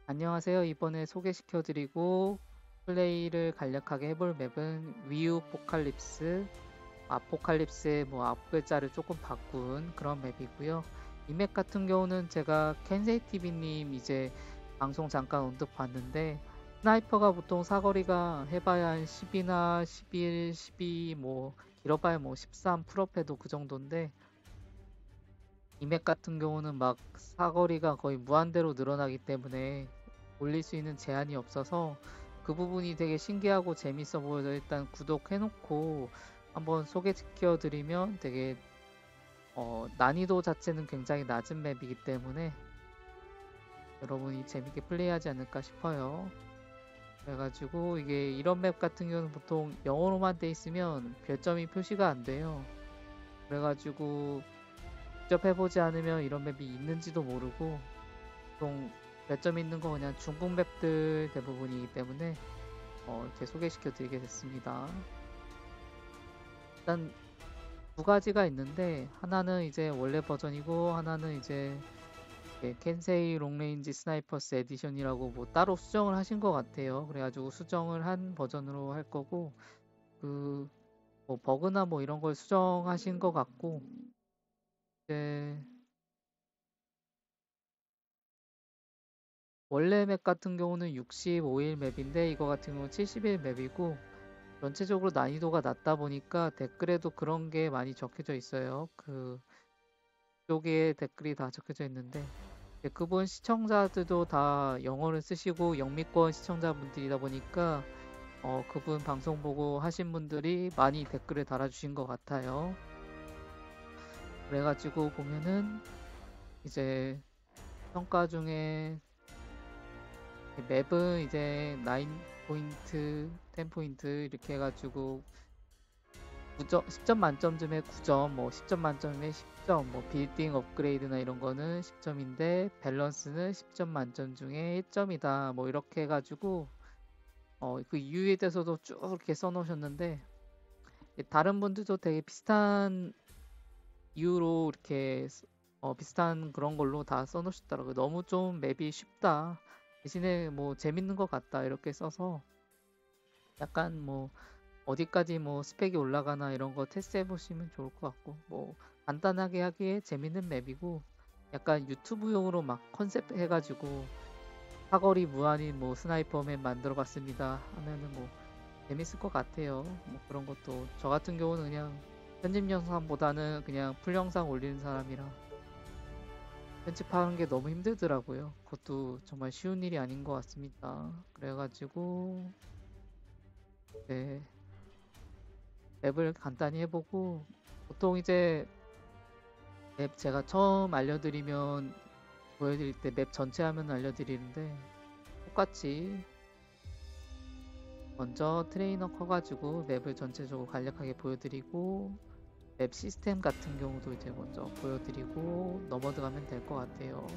안녕하세요. 이번에 소개시켜드리고 플레이를 간략하게 해볼 맵은 위유 포칼립스, 아포칼립스의 뭐 앞글자를 조금 바꾼 그런 맵이고요. 이 맵 같은 경우는 제가 켄세이TV님 이제 방송 잠깐 언뜻 봤는데 스나이퍼가 보통 사거리가 해봐야 한 10이나 11, 12, 뭐 길어봐야 뭐 13 풀업해도 그 정도인데 이 맵 같은 경우는 막 사거리가 거의 무한대로 늘어나기 때문에 올릴 수 있는 제한이 없어서 그 부분이 되게 신기하고 재밌어 보여서 일단 구독해놓고 한번 소개시켜 드리면 되게 난이도 자체는 굉장히 낮은 맵이기 때문에 여러분이 재밌게 플레이하지 않을까 싶어요. 그래가지고 이게 이런 맵 같은 경우는 보통 영어로만 돼 있으면 별점이 표시가 안 돼요. 그래가지고 직접 해보지 않으면 이런 맵이 있는지도 모르고 보통 별점 있는 거 그냥 중국 맵들 대부분이기 때문에 이렇게 소개시켜 드리게 됐습니다. 일단 두 가지가 있는데 하나는 이제 원래 버전이고 하나는 이제 켄세이 롱레인지 스나이퍼스 에디션이라고 뭐 따로 수정을 하신 것 같아요. 그래가지고 수정을 한 버전으로 할 거고 그 뭐 버그나 뭐 이런 걸 수정하신 것 같고 이제 원래 맵 같은 경우는 65일 맵인데 이거 같은 경우는 70일 맵이고 전체적으로 난이도가 낮다 보니까 댓글에도 그런 게 많이 적혀져 있어요. 그 쪽에 댓글이 다 적혀져 있는데 그분 시청자들도 다 영어를 쓰시고 영미권 시청자분들이다 보니까 그분 방송 보고 하신 분들이 많이 댓글을 달아주신 것 같아요. 그래가지고 보면은 이제 평가 중에 맵은 이제 9포인트, 10포인트 이렇게 해가지고 9점, 10점 만점쯤에 9점, 뭐 10점 만점에 10점, 뭐 빌딩 업그레이드나 이런 거는 10점인데 밸런스는 10점 만점 중에 1점이다. 뭐 이렇게 해가지고 그 이유에 대해서도 쭉 이렇게 써놓으셨는데 다른 분들도 되게 비슷한 이유로 이렇게 비슷한 그런 걸로 다 써놓으셨더라고요. 너무 좀 맵이 쉽다. 대신에 뭐 재밌는 것 같다 이렇게 써서 약간 뭐 어디까지 뭐 스펙이 올라가나 이런 거 테스트 해보시면 좋을 것 같고 뭐 간단하게 하기에 재밌는 맵이고 약간 유튜브용으로 막 컨셉 해가지고 사거리 무한인 뭐 스나이퍼 맵 만들어 봤습니다 하면은 뭐 재밌을 것 같아요. 뭐 그런 것도 저 같은 경우는 그냥 편집 영상보다는 그냥 풀 영상 올리는 사람이라 편집하는 게 너무 힘들더라고요. 그것도 정말 쉬운 일이 아닌 것 같습니다. 그래가지고 네, 맵을 간단히 해보고 보통 이제 맵 제가 처음 알려드리면 보여드릴 때 맵 전체 화면 알려드리는데 똑같이 먼저 트레이너 커가지고 맵을 전체적으로 간략하게 보여드리고 맵 시스템 같은 경우도 이제 먼저 보여드리고 넘어가면 될 것 같아요.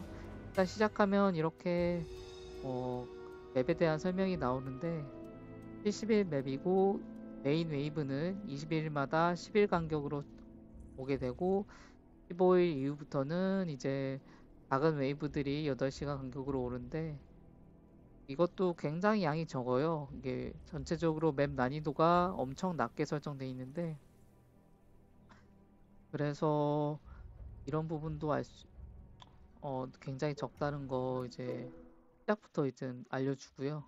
일단 시작하면 이렇게 어, 맵에 대한 설명이 나오는데 70일 맵이고 메인 웨이브는 21일마다 10일 간격으로 오게 되고 15일 이후부터는 이제 작은 웨이브들이 8시간 간격으로 오는데 이것도 굉장히 양이 적어요. 이게 전체적으로 맵 난이도가 엄청 낮게 설정되어 있는데 그래서 이런 부분도 굉장히 적다는 거 이제 시작부터 이제 알려주고요.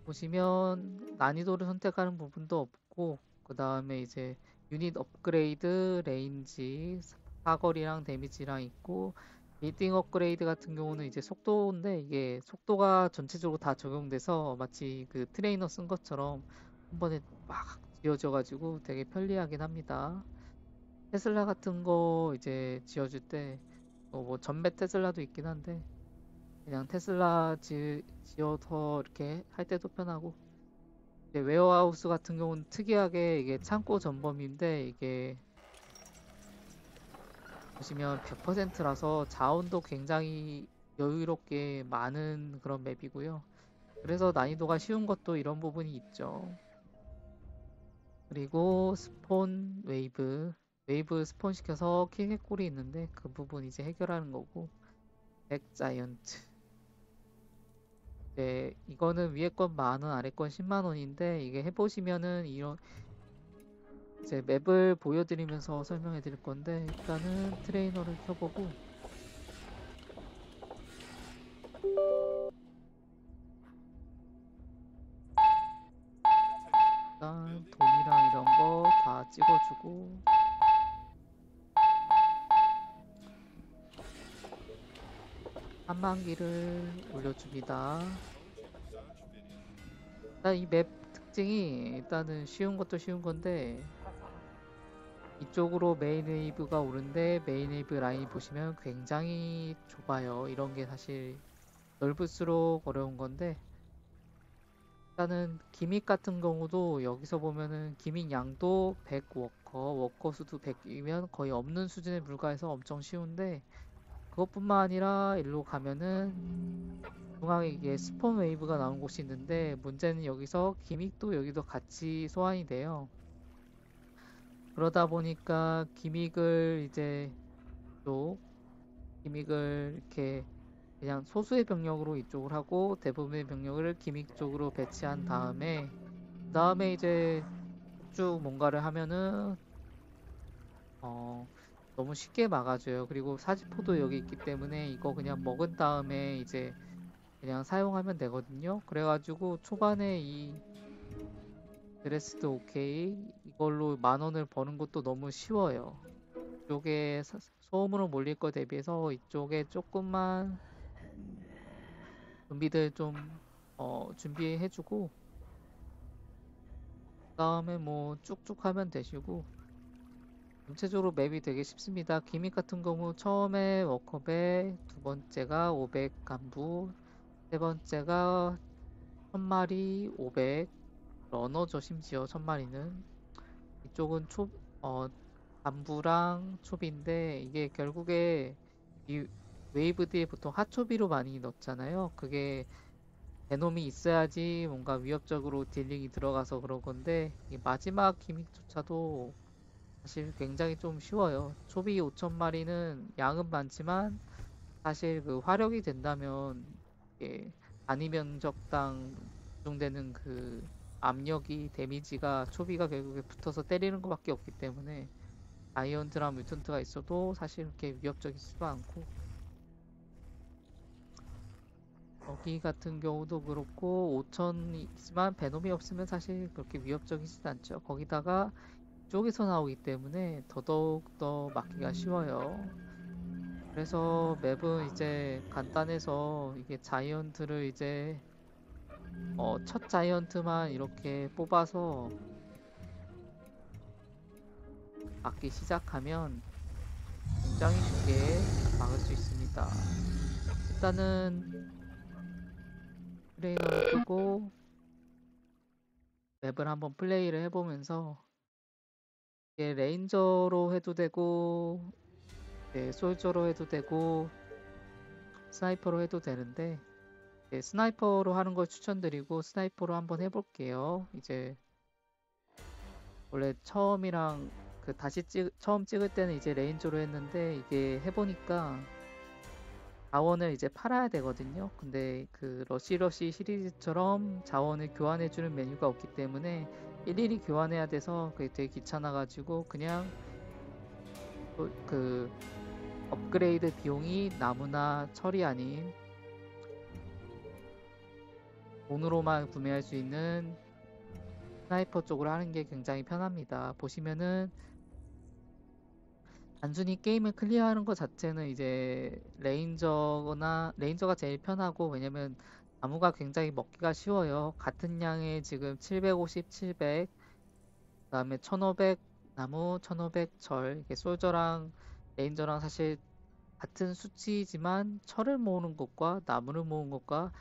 보시면 난이도를 선택하는 부분도 없고 그 다음에 이제 유닛 업그레이드, 레인지, 사거리랑 데미지랑 있고 빌딩 업그레이드 같은 경우는 이제 속도인데 이게 속도가 전체적으로 다 적용돼서 마치 그 트레이너 쓴 것처럼 한 번에 막 지어져 가지고 되게 편리하긴 합니다. 테슬라 같은 거 이제 지어줄 때 뭐 전매 테슬라도 있긴 한데 그냥 테슬라 지어서 이렇게 할 때도 편하고 이제 웨어하우스 같은 경우는 특이하게 이게 창고 전범인데 이게 보시면 100%라서 자원도 굉장히 여유롭게 많은 그런 맵이고요. 그래서 난이도가 쉬운 것도 이런 부분이 있죠. 그리고 스폰 웨이브 스폰 시켜서 킹의 꼴이 있는데 그 부분 이제 해결하는 거고 백 자이언트 네, 이거는 위에 건 10,000원, 아래 건 10만 원인데 이게 해보시면은 이런 이제 맵을 보여드리면서 설명해 드릴 건데 일단은 트레이너를 켜보고 일단 돈이랑 이런 거 다 찍어주고 한만기를 올려줍니다. 일단 이 맵 특징이 일단은 쉬운 것도 쉬운 건데 이쪽으로 메인 웨이브가 오는데 메인 웨이브 라인이 보시면 굉장히 좁아요. 이런 게 사실 넓을수록 어려운 건데 일단은 기믹 같은 경우도 여기서 보면은 기믹 양도 100 워커 수도 100이면 거의 없는 수준에 불과해서 엄청 쉬운데 그것뿐만 아니라 일로 가면은 중앙에 이게 스폰 웨이브가 나온 곳이 있는데 문제는 여기서 기믹도 여기도 같이 소환이 돼요. 그러다 보니까 기믹을 이제 또 기믹을 이렇게 그냥 소수의 병력으로 이쪽을 하고 대부분의 병력을 기믹 쪽으로 배치한 다음에 그 다음에 이제 쭉 뭔가를 하면은 어 너무 쉽게 막아줘요. 그리고 사지포도 여기 있기 때문에 이거 그냥 먹은 다음에 이제 그냥 사용하면 되거든요. 그래가지고 초반에 이 드레스도 오케이 이걸로 10,000원을 버는 것도 너무 쉬워요. 이쪽에 소음으로 몰릴 거 대비해서 이쪽에 조금만 좀비들 좀 준비해주고 그 다음에 뭐 쭉쭉 하면 되시고 전체적으로 맵이 되게 쉽습니다. 기믹 같은 경우 처음에 워커백, 두 번째가 500 간부, 세 번째가 1000마리 500 러너죠. 심지어 1000마리는 이쪽은 간부랑 초비인데 이게 결국에 이 웨이브 뒤에 보통 핫초비로 많이 넣잖아요. 그게 베놈이 있어야지 뭔가 위협적으로 딜링이 들어가서 그런 건데 이 마지막 기믹조차도 사실 굉장히 좀 쉬워요. 초비 5,000마리는 양은 많지만 사실 그 화력이 된다면 이게 단위 면적당 집중되는 그 압력이 데미지가 초비가 결국에 붙어서 때리는 것밖에 없기 때문에 아이언드랑 뮤턴트가 있어도 사실 그렇게 위협적이지도 않고 여기 같은 경우도 그렇고 5,000이지만 베놈이 없으면 사실 그렇게 위협적이진 않죠. 거기다가 이쪽에서 나오기 때문에 더더욱 더 막기가 쉬워요. 그래서 맵은 이제 간단해서 이게 자이언트를 이제 첫 자이언트만 이렇게 뽑아서 막기 시작하면 굉장히 쉽게 막을 수 있습니다. 일단은 트레이너를 끄고 맵을 한번 플레이를 해보면서 이게 레인저로 해도 되고 솔저로 해도 되고 스나이퍼로 해도 되는데 스나이퍼로 하는 걸 추천드리고 스나이퍼로 한번 해볼게요. 이제 원래 처음이랑 그 처음 찍을 때는 이제 레인저로 했는데 이게 해보니까 자원을 이제 팔아야 되거든요. 근데 그 러쉬 시리즈처럼 자원을 교환해주는 메뉴가 없기 때문에 일일이 교환해야 돼서 그게 되게 귀찮아가지고 그냥 그 업그레이드 비용이 나무나 철이 아닌 돈으로만 구매할 수 있는 스나이퍼 쪽으로 하는 게 굉장히 편합니다. 보시면은 단순히 게임을 클리어하는 것 자체는 이제 레인저가 제일 편하고 왜냐면 나무가 굉장히 먹기가 쉬워요. 같은 양의 지금 750, 700 그다음에 1500 나무, 1500 철 이게 솔저랑 레인저랑 사실 같은 수치이지만 철을 모으는 것과 나무를 모으는 것과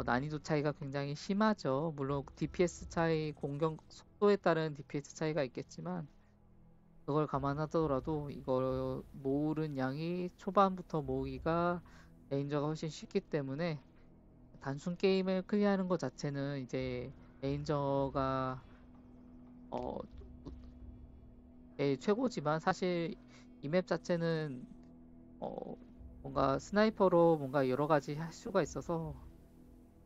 난이도 차이가 굉장히 심하죠. 물론 DPS 차이, 공격 속도에 따른 DPS 차이가 있겠지만 그걸 감안하더라도 이걸 모으는 양이 초반부터 모으기가 레인저가 훨씬 쉽기 때문에 단순 게임을 클리어하는 것 자체는 이제 레인저가 어, 최고지만 사실 이 맵 자체는 어, 뭔가 스나이퍼로 뭔가 여러 가지 할 수가 있어서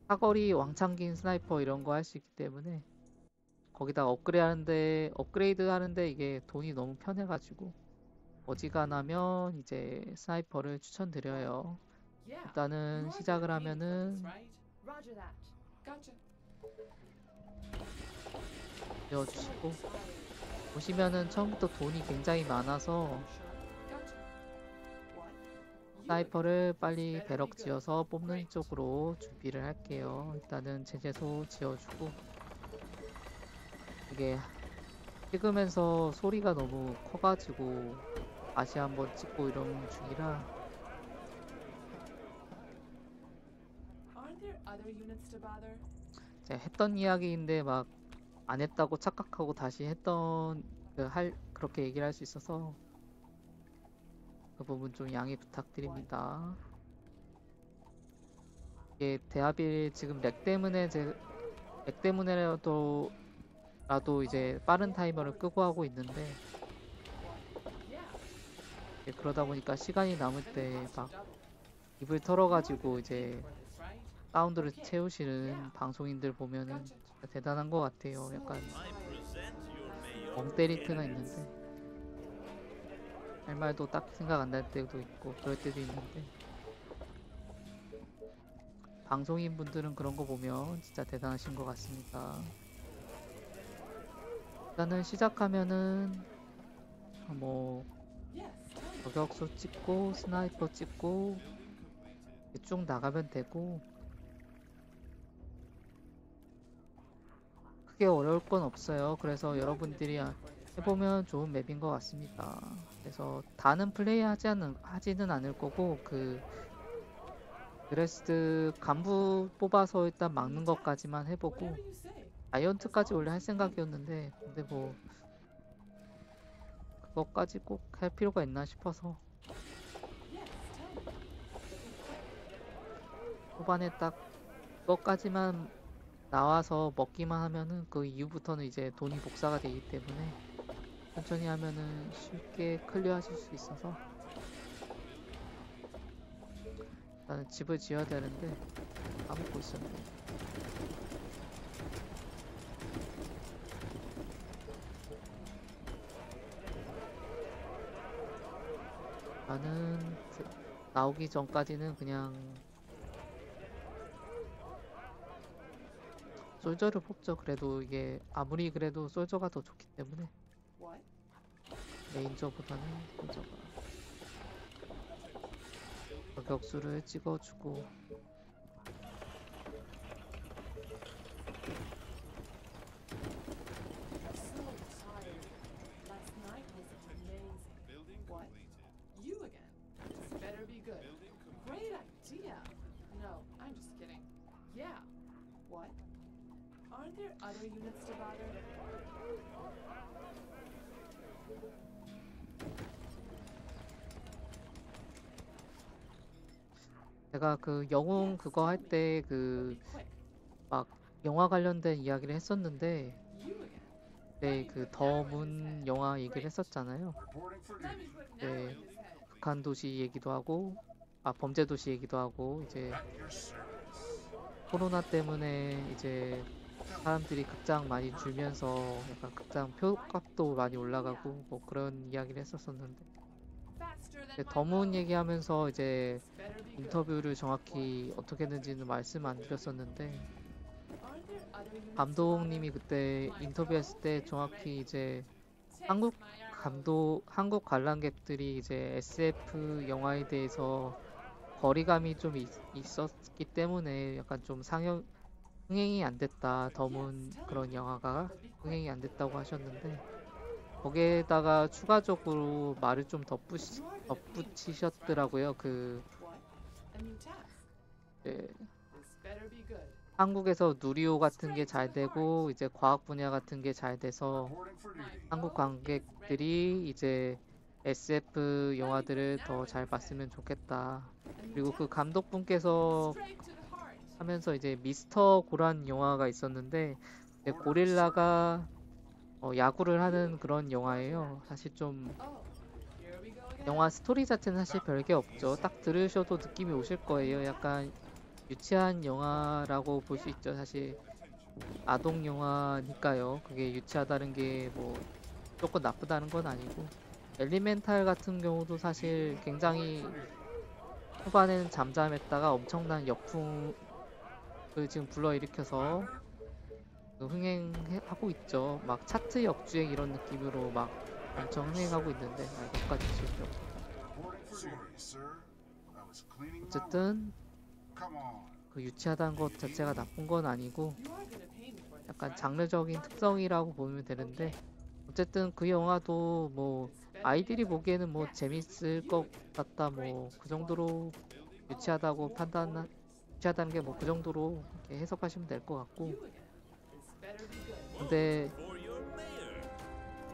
사거리 왕창 긴 스나이퍼 이런 거 할 수 있기 때문에 거기다가 업그레이드 하는데 이게 돈이 너무 편해가지고 어지간하면 이제 스나이퍼를 추천드려요. Yeah, 일단은 you're 시작을 the painting focus, 하면은 right? Roger that. Gotcha. So 지어주시고 tired. 보시면은 처음부터 돈이 굉장히 많아서 Sure. Gotcha. What? You again? 스나이퍼를 This 빨리 better 배럭 be good. 지어서 뽑는 Great. 쪽으로 준비를 할게요. 일단은 제재소 지어주고 이게 찍으면서 소리가 너무 커가지고 다시 한번 찍고 이런 중이라 Aren't there other units to bother? 제가 했던 이야기인데 막 안 했다고 착각하고 다시 했던 그렇게 얘기를 할 수 있어서 그 부분 좀 양해 부탁드립니다. 이게 대하빌 지금 렉 때문에라도 이제 빠른 타이머를 끄고 하고 있는데 Yeah. 그러다 보니까 시간이 남을 Then the 때 cost 막 will double. 입을 You're the 털어가지고 paying 이제 for this, right? 사운드를 Okay. 채우시는 Yeah. 방송인들 보면은 Gotcha. 진짜 대단한 것 같아요. So 약간 tired. 멍 때릴 때가 있는데 할 말도 딱히 생각 안 날 때도 있고 그럴 때도 있는데 방송인 분들은 그런 거 보면 진짜 대단하신 것 같습니다. 일단은 시작하면은 뭐 Yes. Tell me. 저격수 찍고 스나이퍼 찍고 쭉 나가면 되고 크게 어려울 건 없어요. 그래서 You're the 여러분들이 painting for this, right? 해보면 좋은 맵인 것 같습니다. 그래서 다는 하지는 않을 거고 그레스드 간부 뽑아서 일단 막는 것까지만 해보고 Whatever you say. 자이언트까지 원래 할 생각이었는데 근데 뭐 그것까지 꼭 할 필요가 있나 싶어서 Yes. Tell me. 초반에 딱 그것까지만 나와서 먹기만 하면은 그 이후부터는 이제 돈이 복사가 되기 때문에 천천히 하면은 쉽게 클리어 하실 수 있어서 나는 집을 지어야 되는데 까먹고 있었네. 나는 나오기 전까지는 그냥 솔저를 뽑죠. 그래도 이게 아무리 그래도 솔저가 더 좋기 때문에 What? 레인저보다는 솔저가 저격수를 찍어주고 So tired. Last night was amazing. What? You again? This better be good. Great idea. No, I'm just kidding. Yeah. What? Aren't there other units to bother? 제가 그 영웅 그거 할 때 Be 그 quick. 막 영화 관련된 이야기를 했었는데 You again. 네, 그 더문 영화 얘기를 했었잖아요. Let me put an 네, arrow in his head. 극한 도시 얘기도 하고 범죄 도시 얘기도 하고 이제 코로나 때문에 이제 사람들이 극장 많이 줄면서 약간 극장 표값도 많이 올라가고 뭐 그런 이야기를 했었었는데 Faster than 이제 my 더문 bow. 얘기하면서 이제 This better be good. 인터뷰를 정확히 어떻게 했는지는 말씀 안 드렸었는데 Aren't there other units to 감독님이 bother? 그때 인터뷰했을 때 정확히 이제 Take 한국 my 한국 관람객들이 이제 SF 영화에 대해서 거리감이 좀 있었기 때문에 약간 좀 흥행이 안 됐다. 더문 그런 영화가 흥행이 안 됐다고 하셨는데 거기에다가 추가적으로 말을 좀 덧붙이셨더라고요. What? A new task. 네, This better be good. 한국에서 누리호 같은 게 잘 되고 이제 과학 분야 같은 게 잘 돼서 My 한국 bow is ready. 관객들이 이제 SF 영화들을 더 arrow in 잘 his head. 봤으면 좋겠다. A new 그리고 그 task. 감독분께서 Straight to the heart. 하면서 이제 미스터 고란 영화가 있었는데 이제 고릴라가 야구를 하는 그런 영화예요. 사실 좀 Oh, here we go again. 영화 스토리 자체는 사실 별게 없죠. 딱 들으셔도 느낌이 오실 거예요. 약간 유치한 영화라고 볼 수 있죠. 사실 아동 영화니까요. 그게 유치하다는 게 뭐 조금 나쁘다는 건 아니고, 엘리멘탈 같은 경우도 사실 굉장히 후반에는 잠잠했다가 엄청난 역풍을 지금 불러일으켜서 그 흥행하고 있죠. 막 차트 역주행 이런 느낌으로 막 엄청 흥행하고 있는데, 이것까지 지금 Sorry, sir. I was cleaning my work. 어쨌든 Come on. 그 유치하다는 것 자체가 나쁜 건 아니고 You are gonna pay me for this, 약간 right? 장르적인 특성이라고 보면 되는데, 어쨌든 그 영화도 뭐 아이들이 보기에는 뭐 재밌을 것 같다, 뭐 그 정도로 유치하다고 유치하다는 게 뭐 그 정도로 이렇게 해석하시면 될 것 같고, You again. This better be good. 근데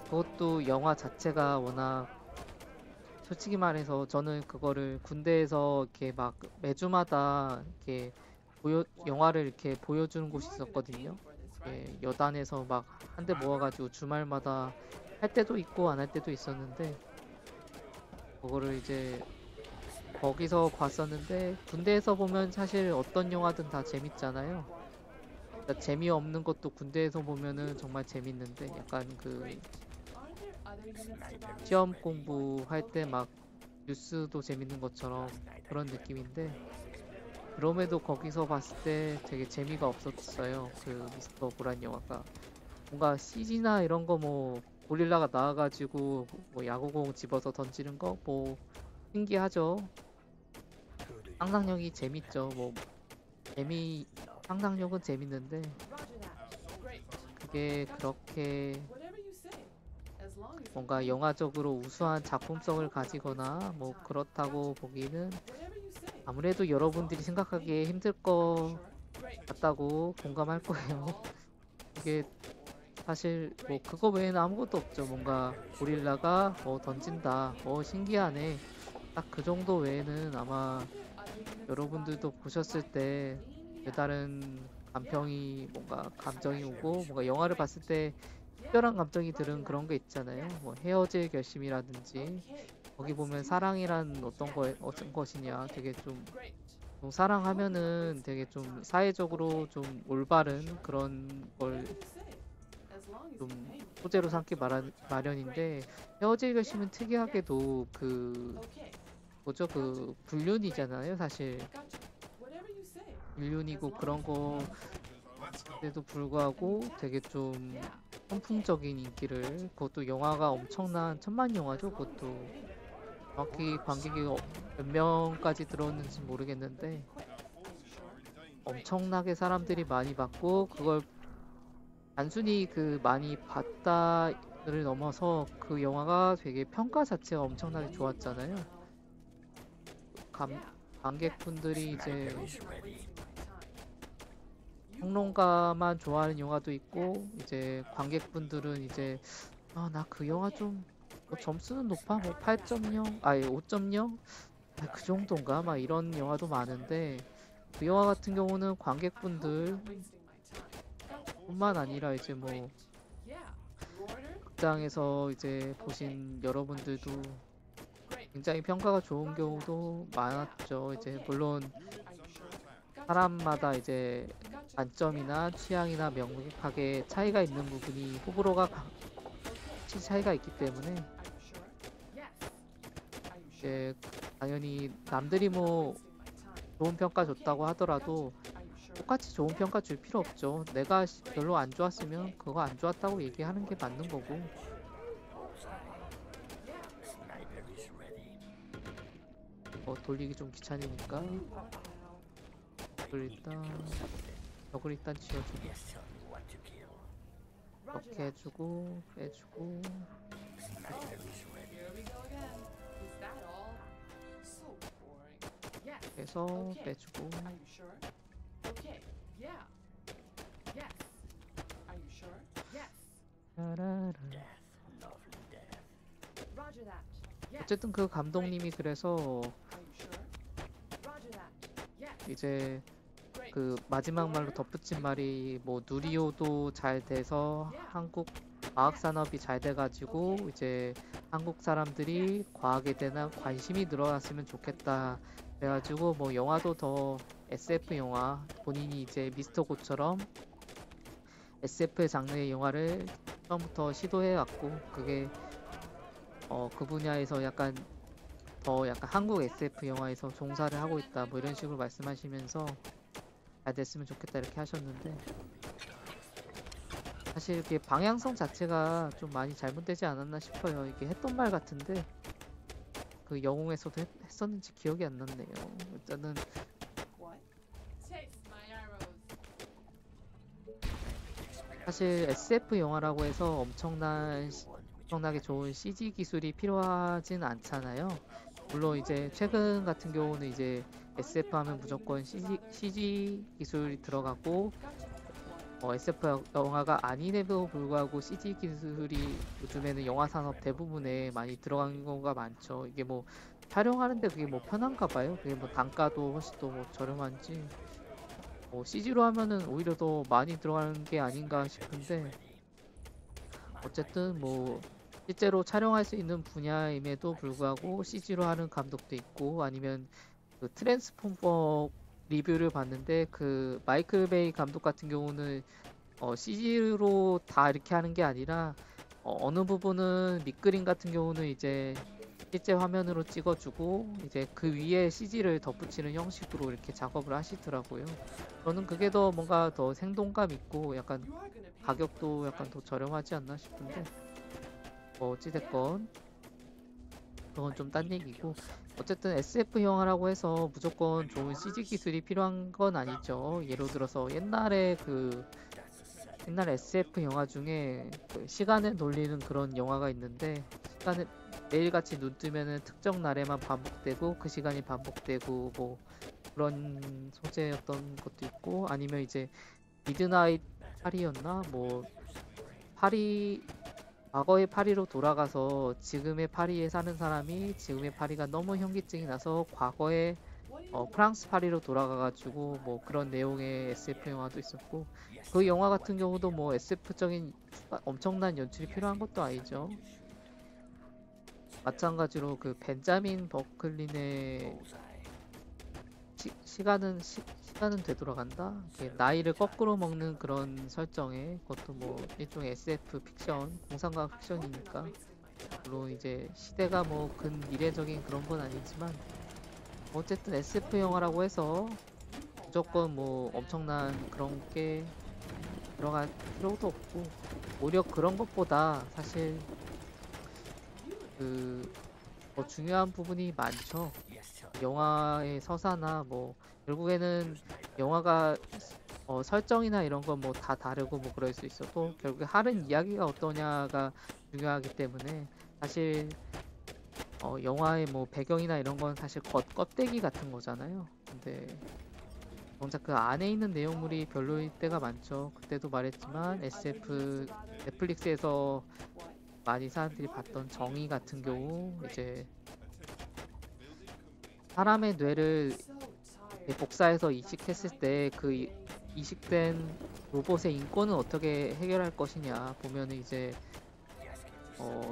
그것도 영화 자체가 워낙, 솔직히 말해서 저는 그거를 군대에서 이렇게 막 매주마다 이렇게 영화를 이렇게 보여주는 곳이 있었거든요. 예, 여단에서 막 한 대 모아가지고 주말마다 할 때도 있고 안 할 때도 있었는데, 그거를 이제 거기서 봤었는데, 군대에서 보면 사실 어떤 영화든 다 재밌잖아요. 그러니까 재미없는 것도 군대에서 보면은 정말 재밌는데, 약간 그 Aren't there other units about 시험 공부할 때 막 뉴스도 재밌는 것처럼 그런 느낌인데, 그럼에도 거기서 봤을 때 되게 재미가 없었어요. 그 미스터 고란 영화가 뭔가 CG나 이런 거, 뭐 고릴라가 나와가지고 뭐 야구공 집어서 던지는 거 뭐 신기하죠. 상상력이 재밌죠. 뭐 상상력은 재밌는데, Roger that. Great. 그게 그렇게 Whatever you say. As long as you 뭔가 영화적으로 우수한 작품성을 가지거나 뭐 그렇다고 보기는 whatever you say. 아무래도 여러분들이 생각하기에 힘들 것 Sure. Great. 같다고 공감할 거예요. 이게 사실 뭐 그거 외에는 아무것도 없죠. 뭔가 고릴라가 던진다, 신기하네, 딱 그 정도 외에는 아마 여러분들도 보셨을 때 별다른 감평이, 뭔가 감정이 오고, 뭔가 영화를 봤을 때 특별한 감정이 드는 그런 게 있잖아요. 뭐 헤어질 결심이라든지, 거기 보면 사랑이란 어떤 것이냐, 되게 좀 사랑하면은 되게 좀 사회적으로 좀 올바른 그런 걸 좀 소재로 삼기 마련인데, 헤어질 결심은 특이하게도 그 Okay. 뭐죠, 그 불륜이잖아요. 사실 Gotcha. Whatever you say. 불륜이고 그런 Let's go. 거에도 불구하고 되게 좀 Yeah. 선풍적인 인기를, 그것도 영화가 엄청난 천만 영화죠. 그것도 정확히 관객이 몇 명까지 들어오는지 모르겠는데 엄청나게 사람들이 많이 봤고, 그걸 단순히 그 많이 봤다를 넘어서 그 영화가 되게 평가 자체가 엄청나게 좋았잖아요. 관객분들이 이제 평론가만 좋아하는 영화도 있고, 이제 관객분들은 이제 나 그 영화 좀 점수는 높아, 뭐 8.0, 아니 5.0, 그 정도인가, 막 이런 영화도 많은데, 그 영화 같은 경우는 관객분들 뿐만 아니라 이제 뭐 Yeah. You order? 극장에서 이제 보신 여러분들도 굉장히 평가가 좋은 경우도 많았죠. 이제 물론 Are you sure? Gotcha. 사람마다 이제 Gotcha. 관점이나 취향이나 명백하게 차이가 있는 부분이, 호불호가 차이가 있기 때문에 Are you sure? Yes. Are you sure? 이제 당연히 남들이 뭐 Wasting my time. 좋은 평가 줬다고 하더라도 Are you sure? 똑같이 좋은 평가 줄 필요 없죠. 내가 별로 안 좋았으면 그거 안 좋았다고 얘기하는 게 맞는 거고. 돌리기 좀 귀찮으니까 벽을 일단 지어주고, 이렇게 해주고 빼주고, Here we go again. Is that all? So boring. Yes. 해서 Okay. 빼주고. Are you sure? Okay. Yeah. Yes. Are you sure? Yes. 라라라. Roger that. Yes. 어쨌든 그 감독님이 그래서 Are you sure? Roger that. Yes. 이제 Great. 그 마지막 말로 덧붙인 말이 뭐 누리호도 잘 돼서 한국 과학 산업이 잘 돼가지고 이제 한국 사람들이 과학에 대한 관심이 늘어났으면 좋겠다. 그래가지고 뭐 영화도 더 SF 영화, 본인이 이제 미스터 고처럼 SF 장르의 영화를 처음부터 시도해왔고, 그게 그 분야에서 약간 한국 SF 영화에서 종사를 하고 있다, 뭐 이런 식으로 말씀하시면서 잘 됐으면 좋겠다 이렇게 하셨는데, 사실 이게 방향성 자체가 좀 많이 잘못되지 않았나 싶어요. 이게 했던 말 같은데 그 영웅에서도 했었는지 기억이 안 났네요. 일단은 What? Taste my arrows. 사실 SF 영화라고 해서 엄청나게 좋은 CG 기술이 필요하진 않잖아요. 물론 이제 최근 같은 경우는 이제 SF 하면 무조건 CG 기술이 들어가고, SF 영화가 아님에도 불구하고 CG 기술이 요즘에는 영화 산업 대부분에 많이 들어간 경우가 많죠. 이게 뭐 촬영하는데 그게 뭐 편한가 봐요. 그게 뭐 단가도 훨씬 더 뭐 저렴한지, 뭐 CG로 하면은 오히려 더 많이 들어가는 게 아닌가 싶은데, 어쨌든 뭐 실제로 촬영할 수 있는 분야임에도 불구하고 CG로 하는 감독도 있고, 아니면 그 트랜스포머 리뷰를 봤는데 그 마이클 베이 감독 같은 경우는 CG로 다 이렇게 하는 게 아니라 어느 부분은 밑그림 같은 경우는 이제 실제 화면으로 찍어주고 이제 그 위에 CG를 덧붙이는 형식으로 이렇게 작업을 하시더라고요. 저는 그게 더 뭔가 더 생동감 있고 약간 You are gonna pay 가격도 약간 더 저렴하지 않나 싶은데, 뭐 어찌됐건 그건 좀 딴 얘기고, 어쨌든 SF 영화라고 해서 무조건 좋은 CG 기술이 필요한 건 아니죠. 예를 들어서 옛날 SF 영화 중에 그 시간을 돌리는 그런 영화가 있는데, 시간을 매일같이 눈 뜨면은 특정 날에만 반복되고 그 시간이 반복되고 뭐 그런 소재였던 것도 있고, 아니면 이제 미드나잇 파리였나 뭐 파리, 과거의 파리로 돌아가서 지금의 파리에 사는 사람이 지금의 파리가 너무 현기증이 나서 과거의 What do you 프랑스 파리로 돌아가가지고 뭐 그런 내용의 SF 영화도 있었고, 그 영화 같은 경우도 뭐 SF적인 엄청난 연출이 필요한 것도 아니죠. 마찬가지로 그 벤자민 버클린의 시간은 되돌아간다. 이렇게 나이를 거꾸로 먹는 그런 설정에, 그것도 뭐 일종의 SF 픽션, 공상과학 픽션이니까. 물론 이제 시대가 뭐 근미래적인 그런 건 아니지만, 어쨌든 SF 영화라고 해서 무조건 뭐 엄청난 그런 게 들어갈 필요도 없고, 오히려 그런 것보다 사실 그 더 중요한 부분이 많죠. 영화의 서사나 뭐 결국에는 영화가 설정이나 이런 건 뭐 다 다르고 뭐 그럴 수 있어도 결국에 하는 이야기가 어떠냐가 중요하기 때문에, 사실 영화의 뭐 배경이나 이런 건 사실 껍데기 같은 거잖아요. 근데 정작 그 안에 있는 내용물이 별로일 때가 많죠. 그때도 말했지만 SF 넷플릭스에서 많이 사람들이 봤던 정의 같은 경우, 이제 사람의 뇌를 so tired? 복사해서 이식했을 때 그 이식된 로봇의 인권은 어떻게 해결할 것이냐 보면은 이제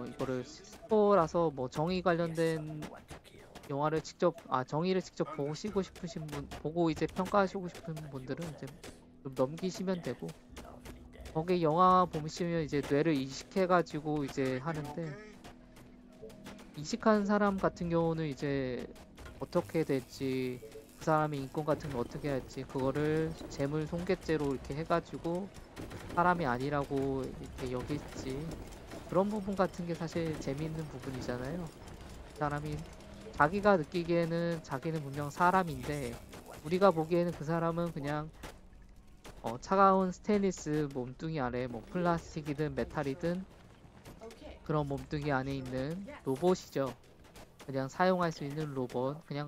이거를 스포라서 뭐 정의 관련된 영화를 정의를 직접 보시고 싶으신 분, 보고 이제 평가하시고 싶은 분들은 이제 좀 넘기시면 되고, 거기 영화 보시면 이제 뇌를 이식해가지고 이제 하는데, 이식한 사람 같은 경우는 이제 어떻게 될지, 그 사람의 인권 같은 거 어떻게 할지, 그거를 재물 손괴죄로 이렇게 해가지고 사람이 아니라고 이렇게 여길지, 그런 부분 같은 게 사실 재미있는 부분이잖아요. 사람이 자기가 느끼기에는 자기는 분명 사람인데, 우리가 보기에는 그 사람은 그냥 차가운 스테인리스 몸뚱이 안에 뭐 플라스틱이든 메탈이든 Okay. 그런 몸뚱이 안에 있는 로봇이죠. 그냥 사용할 수 있는 로봇, 그냥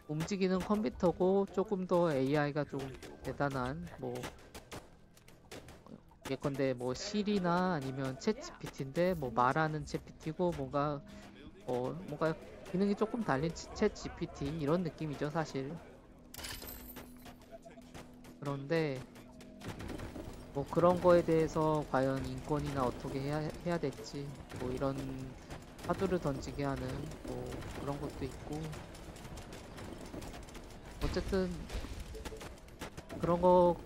움직이는 컴퓨터고, 조금 더 AI가 좀 대단한 뭐 예컨대 뭐 실이나 아니면 챗 GPT인데 뭐 말하는 GPT고, 뭔가 기능이 조금 달린 챗 GPT 이런 느낌이죠 사실. 그런데 뭐 그런 거에 대해서 과연 인권이나 어떻게 해야 될지, 뭐 이런 화두를 던지게 하는 뭐 그런 것도 있고, 어쨌든 그런 거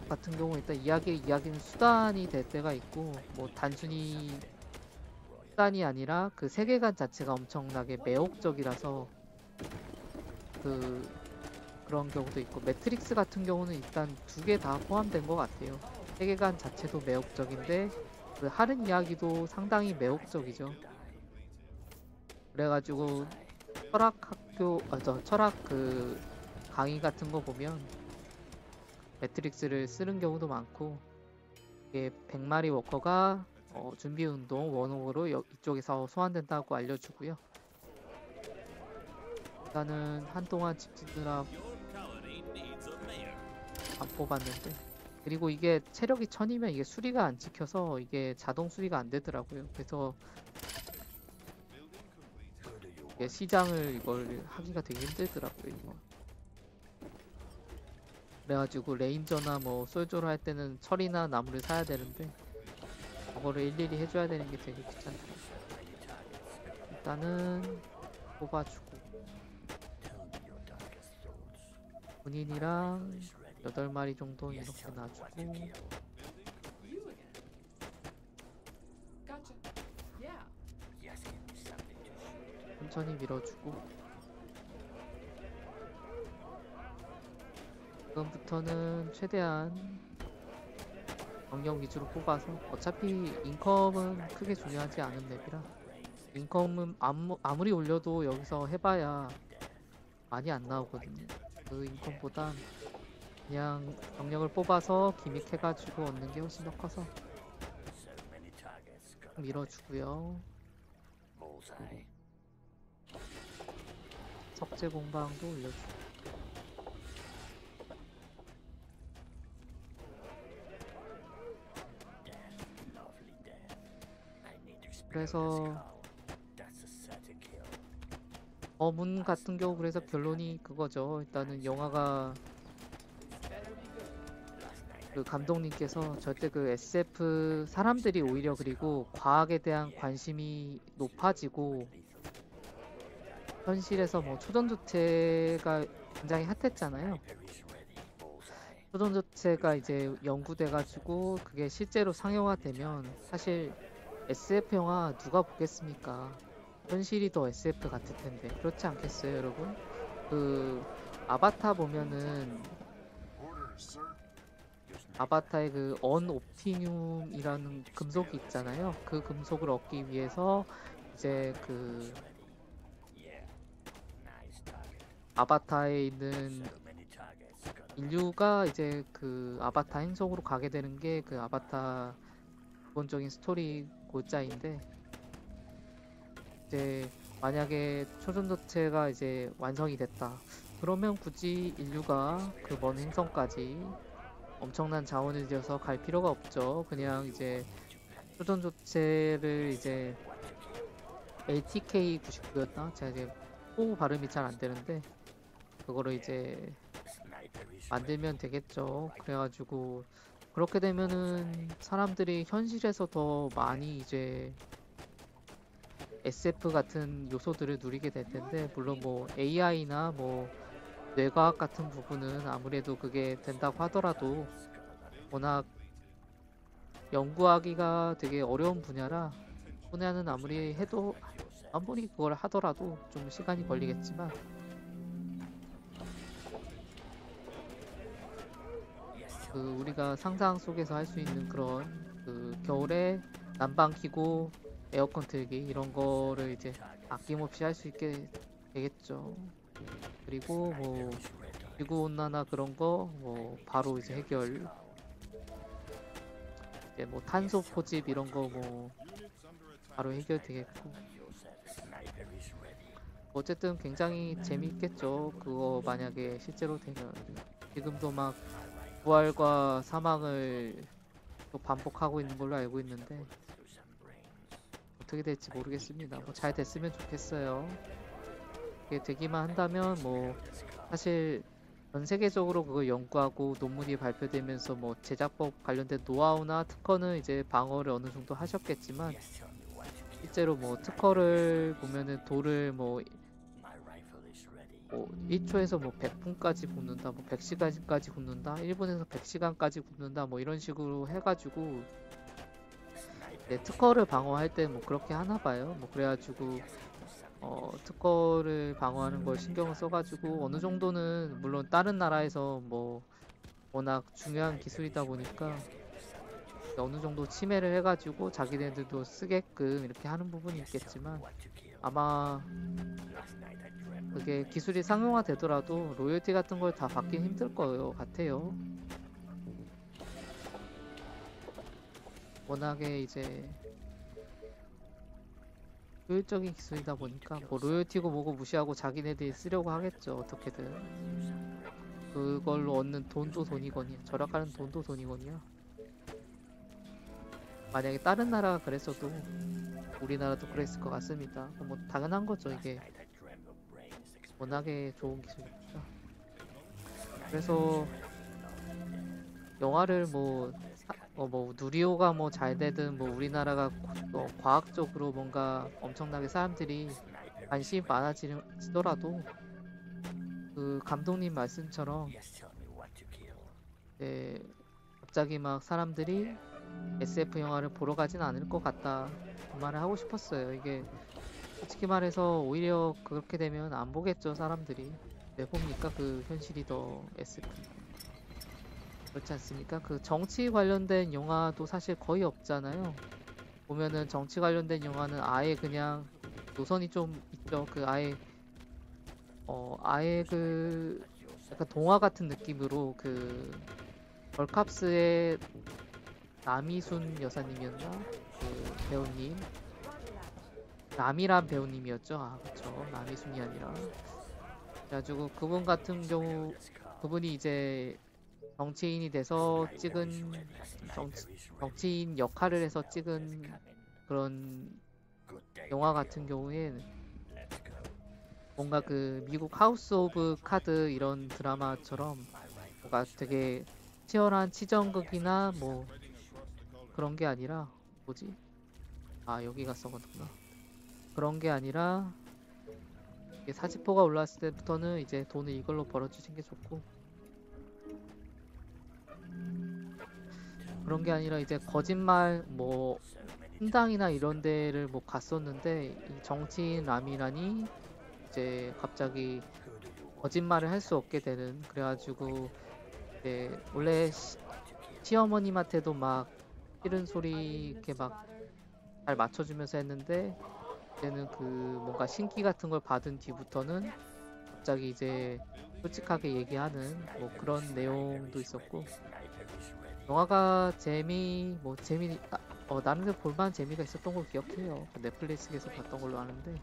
같은 경우 일단 이야기는 수단이 될 때가 있고 뭐 단순히 수단이 아니라 그 세계관 자체가 엄청나게 매혹적이라서 그 그런 경우도 있고 매트릭스 같은 경우는 일단 두 개 다 포함된 것 같아요. 세계관 자체도 매혹적인데 그 하는 이야기도 상당히 매혹적이죠. 그래가지고 철학 학교 철학 그 강의 같은 거 보면 매트릭스를 쓰는 경우도 많고 이게 100마리 워커가 준비 운동 원옥으로 이쪽에서 소환된다고 알려주고요. 일단은 한동안 집 짓느라 안 뽑았는데 그리고 이게 체력이 1000이면 이게 수리가 안 찍혀서 이게 자동 수리가 안 되더라고요. 그래서 이게 시장을 이걸 하기가 되게 힘들더라고요. 이거. 그래가지고 레인저나 뭐 솔저로 할 때는 철이나 나무를 사야 되는데 그거를 일일이 해줘야 되는 게 되게 귀찮더라고요. 일단은 뽑아주고 군인이랑 8마리 정도 이렇게 놔주고 You again. Gotcha. Yeah. 천천히 밀어주고 지금부터는 최대한 병력 위주로 뽑아서 어차피 인컴은 크게 중요하지 않은 맵이라 인컴은 아무리 올려도 여기서 해봐야 많이 안 나오거든요. 그 인컴보단 그냥 병력을 뽑아서 기믹 해가지고 얻는 게 훨씬 더 커서 밀어주고요. 석재 공방도 올려주고 그래서 문 같은 경우 그래서 결론이 그거죠. 일단은 영화가 그 감독님께서 절대 그 SF 사람들이 오히려 그리고 과학에 대한 관심이 높아지고 현실에서 뭐 초전도체가 굉장히 핫했잖아요. 초전도체가 이제 연구돼가지고 그게 실제로 상용화되면 사실 SF 영화 누가 보겠습니까? 현실이 더 SF 같을 텐데 그렇지 않겠어요, 여러분? 그 아바타 보면은 Orders, sir. 아바타의 그 언옵티듐이라는 금속이 있잖아요. 그 금속을 얻기 위해서 이제 그 아바타에 있는 인류가 이제 그 아바타 행성으로 가게 되는 게 그 아바타 기본적인 스토리 골자인데 이제 만약에 초전도체가 이제 완성이 됐다. 그러면 굳이 인류가 그 먼 행성까지 엄청난 자원을 들여서 갈 필요가 없죠. 그냥 이제 초전도체를 이제 LTK99였나? 제가 이제 호 발음이 잘 안 되는데 그거를 이제 만들면 되겠죠. 그래가지고 그렇게 되면은 사람들이 현실에서 더 많이 이제 SF 같은 요소들을 누리게 될 텐데 물론 뭐 AI나 뭐 뇌과학 같은 부분은 아무래도 그게 된다고 하더라도 워낙 연구하기가 되게 어려운 분야라 분야는 아무리 그걸 하더라도 좀 시간이 걸리겠지만 그 우리가 상상 속에서 할 수 있는 그런 그 겨울에 난방 키고 에어컨 틀기 이런 거를 이제 아낌없이 할 수 있게 되겠죠. 그리고 뭐 지구온난화 그런 거 뭐 바로 이제 해결 이제 뭐 탄소 포집 이런 거 뭐 바로 해결되겠고 어쨌든 굉장히 재밌겠죠. 그거 만약에 실제로 되면 지금도 막 부활과 사망을 또 반복하고 있는 걸로 알고 있는데 어떻게 될지 모르겠습니다. 뭐 잘 됐으면 좋겠어요. 이게 되기만 한다면 뭐 사실 전 세계적으로 그걸 연구하고 논문이 발표되면서 뭐 제작법 관련된 노하우나 특허는 이제 방어를 어느 정도 하셨겠지만 실제로 뭐 특허를 보면은 돌을 뭐 뭐 1초에서 뭐 100분까지 굽는다, 뭐 100시간까지 굽는다, 1분에서 100시간까지 굽는다, 뭐 이런 식으로 해가지고 특허를 방어할 때 뭐 그렇게 하나 봐요. 뭐 그래가지고 특허를 방어하는 걸 신경을 써가지고 어느 정도는 물론 다른 나라에서 뭐 워낙 중요한 기술이다 보니까 어느 정도 침해를 해가지고 자기네들도 쓰게끔 이렇게 하는 부분이 있겠지만 아마 그게 기술이 상용화 되더라도 로열티 같은 걸 다 받긴 힘들 거예요 같아요. 워낙에 이제 효율적인 기술이다 보니까 뭐 로열티고 뭐고 무시하고 자기네들이 쓰려고 하겠죠. 어떻게든 그걸로 얻는 돈도 돈이거니와 절약하는 돈도 돈이거니와 만약에 다른 나라가 그랬어도 우리나라도 그랬을 것 같습니다. 뭐 당연한 거죠. 이게 워낙에 좋은 기술이니까. 그래서 영화를 뭐 누리호가 뭐 잘 되든 뭐 우리나라가 과학적으로 뭔가 엄청나게 사람들이 관심이 많아지더라도 그 감독님 말씀처럼 갑자기 막 사람들이 SF 영화를 보러 가진 않을 것 같다 그 말을 하고 싶었어요. 이게 솔직히 말해서 오히려 그렇게 되면 안 보겠죠 사람들이. 왜 봅니까? 그 현실이 더 SF 그렇지 않습니까? 그 정치 관련된 영화도 사실 거의 없잖아요. 보면은 정치 관련된 영화는 아예 그냥 노선이 좀 있죠. 그 아예 그 약간 동화 같은 느낌으로 그 벌캅스의 남이순 여사님이었나? 그 배우님 남이란 배우님이었죠. 아 그쵸. 남이순이 아니라 그래가지고 그분 같은 경우 그분이 이제 정치인이 돼서 찍은 정치인 역할을 해서 찍은 그런 영화 같은 경우엔 뭔가 그 미국 하우스 오브 카드 이런 드라마처럼 뭔가 되게 치열한 치정극이나 뭐 그런 게 아니라 뭐지? 아 여기가 써거든요. 그런 게 아니라 이게 사지포가 올라왔을 때부터는 이제 돈을 이걸로 벌어주신 게 좋고 그런 게 아니라 이제 거짓말 뭐 신당이나 이런 데를 뭐 갔었는데 이 정치인 라미란이 이제 갑자기 거짓말을 할 수 없게 되는 그래가지고 이제 원래 시어머님한테도 막 싫은 소리 이렇게 막 잘 맞춰주면서 했는데 이제는 그 뭔가 신기 같은 걸 받은 뒤부터는 갑자기 이제 솔직하게 얘기하는 뭐 그런 내용도 있었고 영화가 나름대로 볼만한 재미가 있었던 걸 기억해요. 넷플릭스에서 봤던 걸로 아는데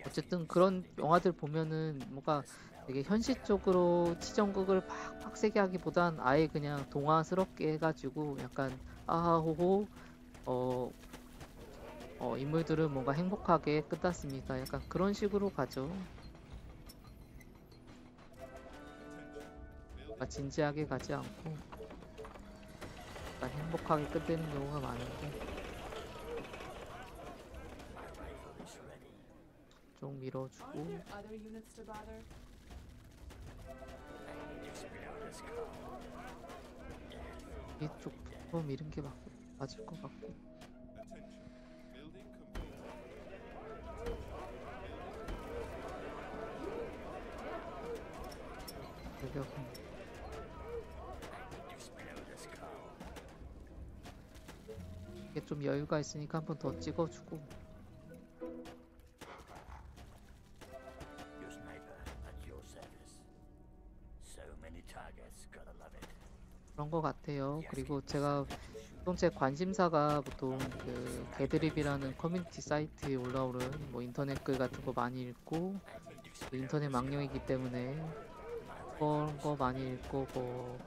어쨌든 그런 영화들 보면은 뭔가 되게 현실적으로 치정극을 막 빡세게 하기보단 아예 그냥 동화스럽게 해가지고 약간 아하호호 인물들은 뭔가 행복하게 끝났습니다. 약간 그런 식으로 가죠. 진지하게 가지 않고 약간 행복하게 끝내는 경우가 많은데 좀 밀어주고 Aren't there other units to bother? 이쪽부터 미는 게 맞을 것 같고 가격은 이게 좀 여유가 있으니까 한 번 더 찍어주고 그런 것 같아요. 그리고 제가 보통 제 관심사가 보통 그 개드립이라는 커뮤니티 사이트에 올라오는 뭐 인터넷 글 같은 거 많이 읽고 인터넷 망령이기 때문에 그런 거 많이 읽고 뭐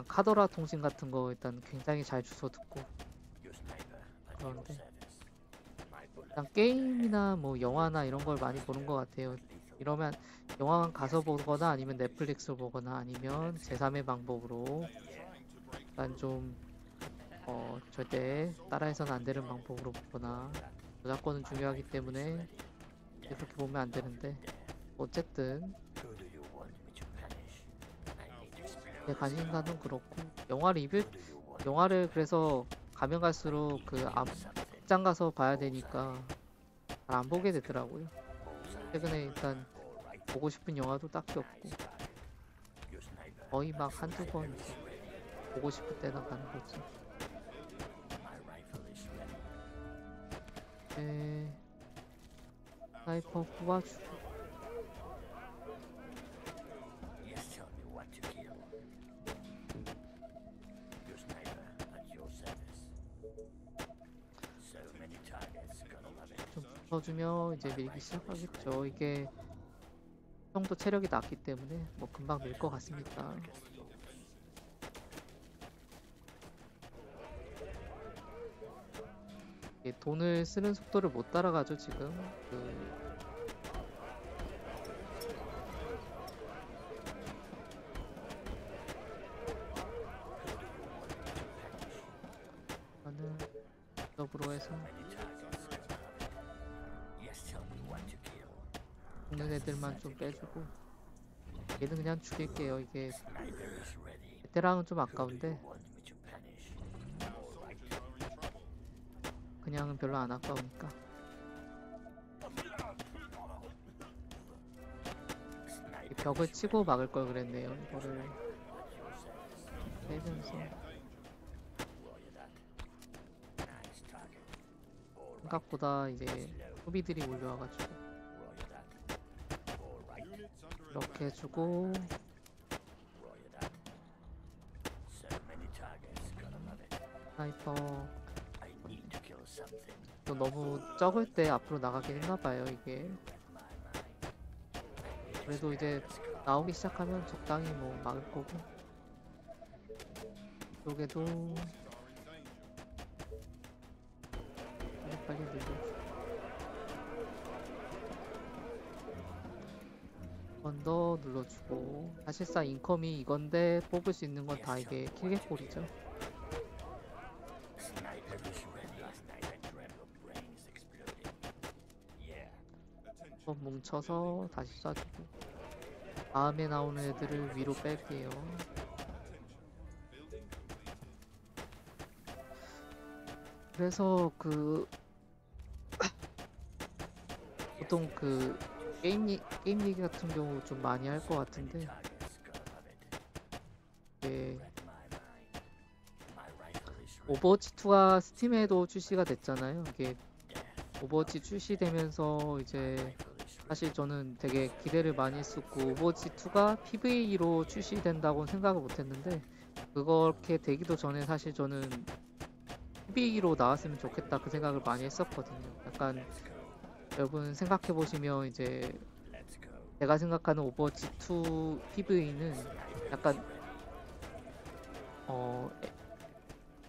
카더라 통신 같은 거 일단 굉장히 잘 주워 듣고 그런데 일단 게임이나 뭐 영화나 이런 걸 많이 보는 것 같아요. 이러면 영화관 가서 보거나 아니면 넷플릭스를 보거나 아니면 제3의 방법으로 약간 좀 절대 따라해서는 안 되는 방법으로 보거나 저작권은 중요하기 때문에 이렇게 보면 안 되는데 어쨌든 내 관심사는 그렇고 영화를 그래서 가면 갈수록 그 앞장 가서 봐야 되니까 잘 안 보게 되더라고요. 최근에 일단 보고 싶은 영화도 딱히 없고 거의 막 한두 번 보고 싶을 때나 가는 거지. 스나이퍼 뽑아주고 좀 붙어주면 이제 밀기 시작하겠죠. 이게 형도 체력이 낮기 때문에 뭐 금방 밀 것 같습니다. 이게 돈을 쓰는 속도를 못 따라가죠 지금. 저는 적으로 해서 죽는 애들만 좀 빼주고 얘는 그냥 죽일게요. 이게 베테랑은 좀 아까운데 그냥은 별로 안 아까우니까. 이 벽을 치고 막을 걸 그랬네요. 이거를 빼면서 생각보다 이제 소비들이 몰려와가지고 이렇게 해주고 스나이퍼 또 너무 적을 때 앞으로 나가긴 했나봐요. 이게 그래도 이제 나오기 시작하면 적당히 뭐 막을 거고 이쪽에도 빨리 늘려주고 한 번 더 눌러주고 사실상 인컴이 이건데 뽑을 수 있는 건 다 이게 킬겟볼이죠. 한번 뭉쳐서 다시 쏴주고 다음에 나오는 애들을 위로 뺄게요. 그래서 보통 게임 얘기 같은 경우 좀 많이 할 것 같은데 오버워치 2가 스팀에도 출시가 됐잖아요. 이게 오버워치 출시되면서 이제 사실 저는 되게 기대를 많이 했었고 오버워치 2가 PVE로 출시된다고 생각을 못했는데 그렇게 되기도 전에 사실 저는 PVE로 나왔으면 좋겠다 그 생각을 많이 했었거든요. 약간 여러분 생각해보시면 이제 제가 생각하는 오버워치 2 PVE는 약간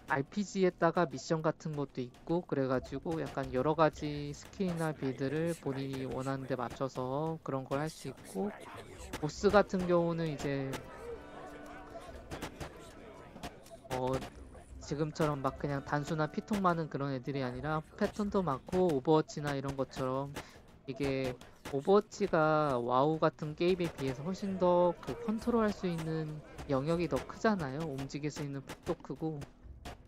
RPG에다가 미션 같은 것도 있고 그래가지고 약간 여러가지 스킬이나 빌드를 본인이 원하는 데 맞춰서 그런 걸 할 수 있고 보스 같은 경우는 이제 지금처럼 막 그냥 단순한 피통 많은 그런 애들이 아니라 패턴도 많고 오버워치나 이런 것처럼 이게 오버워치가 와우 같은 게임에 비해서 훨씬 더 컨트롤 할 수 있는 영역이 더 크잖아요. 움직일 수 있는 폭도 크고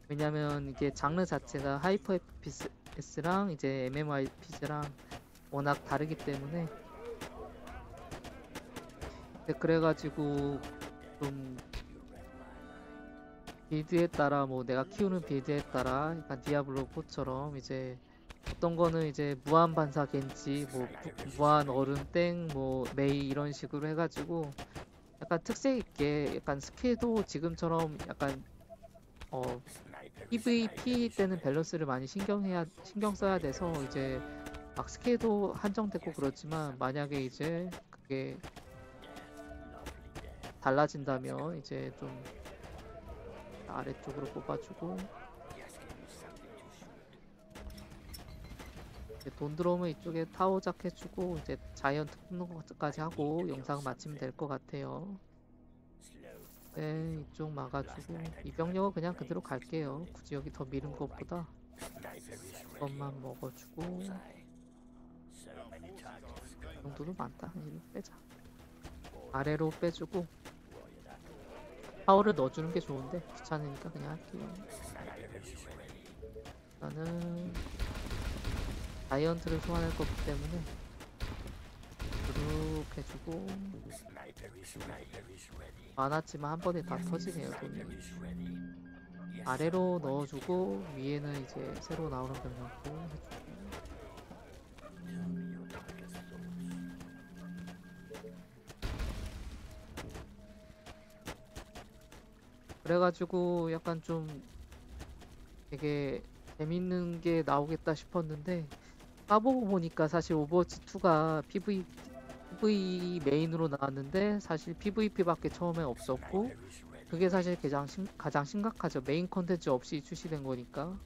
왜냐면 이게 장르 자체가 하이퍼 FPS랑 이제 MMORPG랑 워낙 다르기 때문에 그래가지고 좀 빌드에 따라 뭐 내가 키우는 빌드에 따라 약간 디아블로 4처럼 이제 어떤 거는 이제 무한 반사 겐지 뭐 무한 얼음 땡 뭐 메이 이런 식으로 해가지고 약간 특색 있게 약간 스킬도 지금처럼 약간 PVP 때는 밸런스를 많이 신경 써야 돼서 이제 막 스킬도 한정되고 그렇지만 만약에 이제 그게 달라진다면 이제 좀 아래쪽으로 뽑아주고 이제 돈 들어오면 이쪽에 타워작 해주고 이제 자이언트 뽑는 것까지 하고 영상 마치면 될 것 같아요. 네, 이쪽 막아주고 이 병력은 그냥 그대로 갈게요. 굳이 여기 더 미는 것보다 이것만 먹어주고 정도도 많다. 이거 빼자. 아래로 빼주고 파워를 넣어주는 게 좋은데 귀찮으니까 그냥 할게요. 나는 자이언트를 소환할 거기 때문에 이렇게 해주고 많았지만 한 번에 다 터지네요. 돈이. 아래로 넣어주고 위에는 이제 새로 나오는 병력도 해주고 그래가지고 약간 좀 되게 재밌는 게 나오겠다 싶었는데 까보고 보니까 사실 오버워치 2가 PV 메인으로 나왔는데 사실 PVP밖에 처음에 없었고 그게 사실 가장 심각하죠. 메인 컨텐츠 없이 출시된 거니까.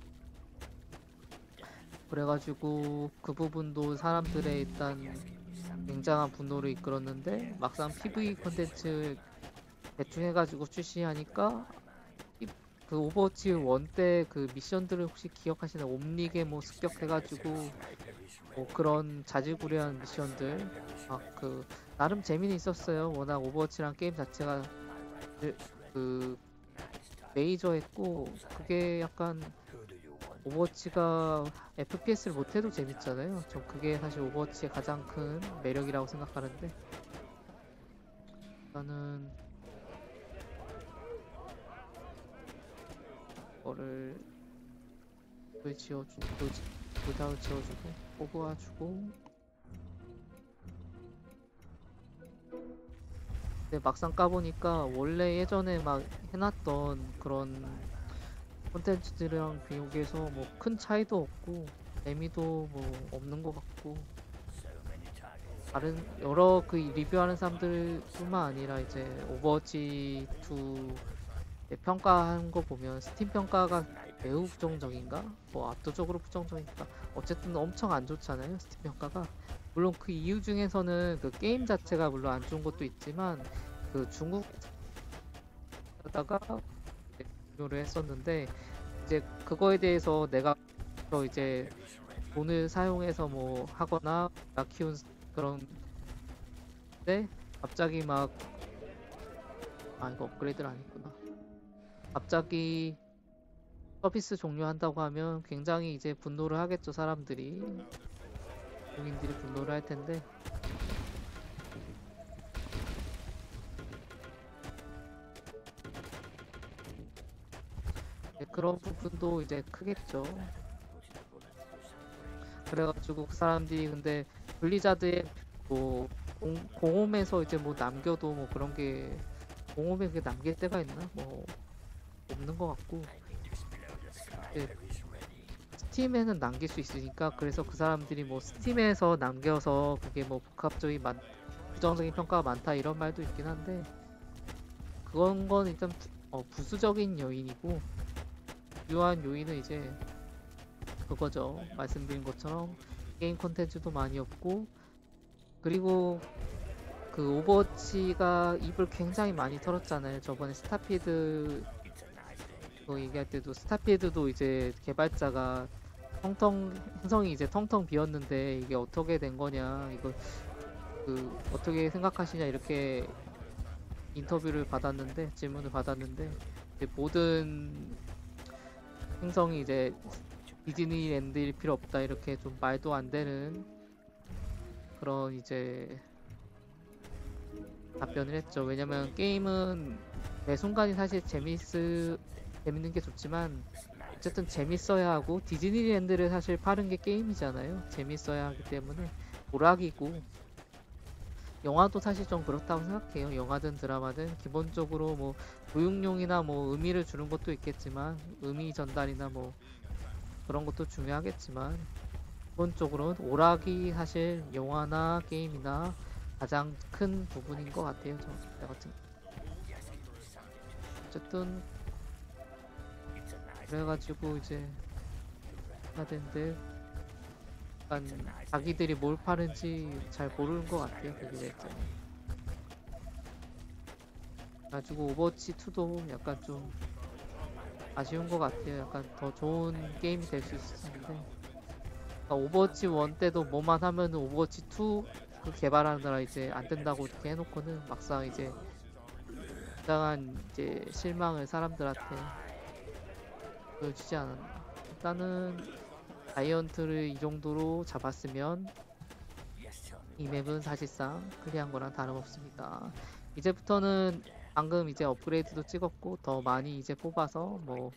그래가지고 그 부분도 사람들의 일단 굉장한 분노를 이끌었는데 막상 PV 컨텐츠 대충 해가지고 출시하니까 그 오버워치 1 때 그 미션들을 혹시 기억하시나요? 옴닉에 뭐 습격해가지고 뭐 그런 자질구레한 미션들 그 나름 재미는 있었어요. 워낙 오버워치랑 게임 자체가 그 메이저했고 그게 약간 오버워치가 FPS를 못해도 재밌잖아요. 저 그게 사실 오버워치의 가장 큰 매력이라고 생각하는데 저는 이거를 도장을 지어주고 뽑아주고 근데 막상 까보니까 원래 예전에 막 해놨던 그런 콘텐츠들이랑 비교해서 뭐 큰 차이도 없고 재미도 뭐 없는 것 같고 다른 여러 그 리뷰하는 사람들뿐만 아니라 이제 오버워치 2 평가한 거 보면 스팀 평가가 매우 부정적인가? 뭐 압도적으로 부정적인가? 어쨌든 엄청 안 좋잖아요 스팀 평가가. 물론 그 이유 중에서는 그 게임 자체가 물론 안 좋은 것도 있지만 그 중국에다가 비교를 했었는데 이제 그거에 대해서 내가 이제 돈을 사용해서 뭐 하거나 나 키운 그런 데 갑자기 막 이거 업그레이드를 안 했구나. 갑자기 서비스 종료한다고 하면 굉장히 이제 분노를 하겠죠. 사람들이 국민들이 분노를 할 텐데 그런 부분도 이제 크겠죠. 그래가지고 그 사람들이 근데 블리자드의 뭐 공홈에서 이제 뭐 남겨도 뭐 그런 게 공홈에 그게 남길 때가 있나? 뭐 없는 것 같고 스팀에는 남길 수 있으니까 그래서 그 사람들이 뭐 스팀에서 남겨서 그게 뭐 복합적인 부정적인 평가가 많다 이런 말도 있긴 한데 그건 건 일단 부수적인 요인이고 유효한 요인은 이제 그거죠. 말씀드린 것처럼 게임 콘텐츠도 많이 없고 그리고 그 오버워치가 입을 굉장히 많이 털었잖아요. 저번에 스타필드 그거 얘기할 때도 스타필드도 이제 개발자가 행성이 이제 텅텅 비었는데 이게 어떻게 된 거냐 이거 그 어떻게 생각하시냐 이렇게 인터뷰를 받았는데 질문을 받았는데 이제 모든 행성이 이제 디즈니랜드일 필요 없다 이렇게 좀 말도 안 되는 그런 이제 답변을 했죠. 왜냐면 게임은 매 순간이 사실 재밌는 게 좋지만 어쨌든 재밌어야 하고 디즈니랜드를 사실 파는 게 게임이잖아요. 재밌어야 하기 때문에 오락이고 영화도 사실 좀 그렇다고 생각해요. 영화든 드라마든 기본적으로 뭐 교육용이나 뭐 의미를 주는 것도 있겠지만 의미 전달이나 뭐 그런 것도 중요하겠지만 기본적으로는 오락이 사실 영화나 게임이나 가장 큰 부분인 것 같아요. 저 같은 어쨌든 그래가지고 이제 해야 되는데 약간 자기들이 뭘 파는지 잘 모르는 것 같아요. 그게 진짜. 가지고 오버워치 2도 약간 좀 아쉬운 것 같아요. 약간 더 좋은 게임이 될 수 있었는데 그러니까 오버워치 1 때도 뭐만 하면 오버워치 2 그 개발하느라 이제 안 된다고 이렇게 해놓고는 막상 이제 굉장한 이제 실망을 사람들한테 보여주지 않았나. 일단은 자이언트를 이 정도로 잡았으면 이 맵은 사실상 클리어한 거랑 다름없습니다. 이제부터는 방금 이제 업그레이드도 찍었고 더 많이 이제 뽑아서 뭐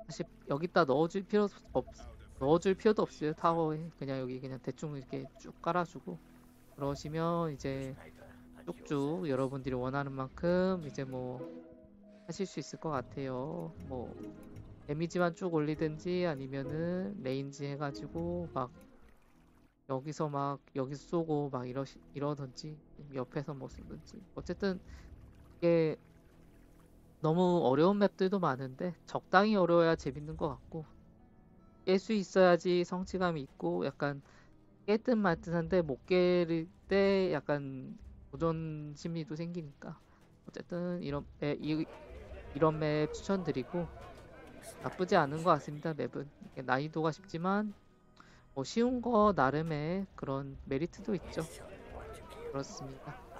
사실 여기다 넣어줄 필요도 없어요. 타워에 그냥 여기 그냥 대충 이렇게 쭉 깔아주고 그러시면 이제 쭉쭉 여러분들이 원하는 만큼 이제 뭐 하실 수 있을 것 같아요. 뭐 데미지만 쭉 올리든지 아니면은 레인지 해가지고 막 여기서 쏘고 막 이러든지 옆에서 뭐 쏘든지 어쨌든 이게 너무 어려운 맵들도 많은데 적당히 어려워야 재밌는 것 같고 깰 수 있어야지 성취감이 있고 약간 깰 듯 말 듯한데 못 깰 때 약간 도전 심리도 생기니까 어쨌든 이런 맵 추천드리고 나쁘지 않은 것 같습니다. 맵은 난이도가 쉽지만 뭐 쉬운 거 나름의 그런 메리트도 있죠. 그렇습니다.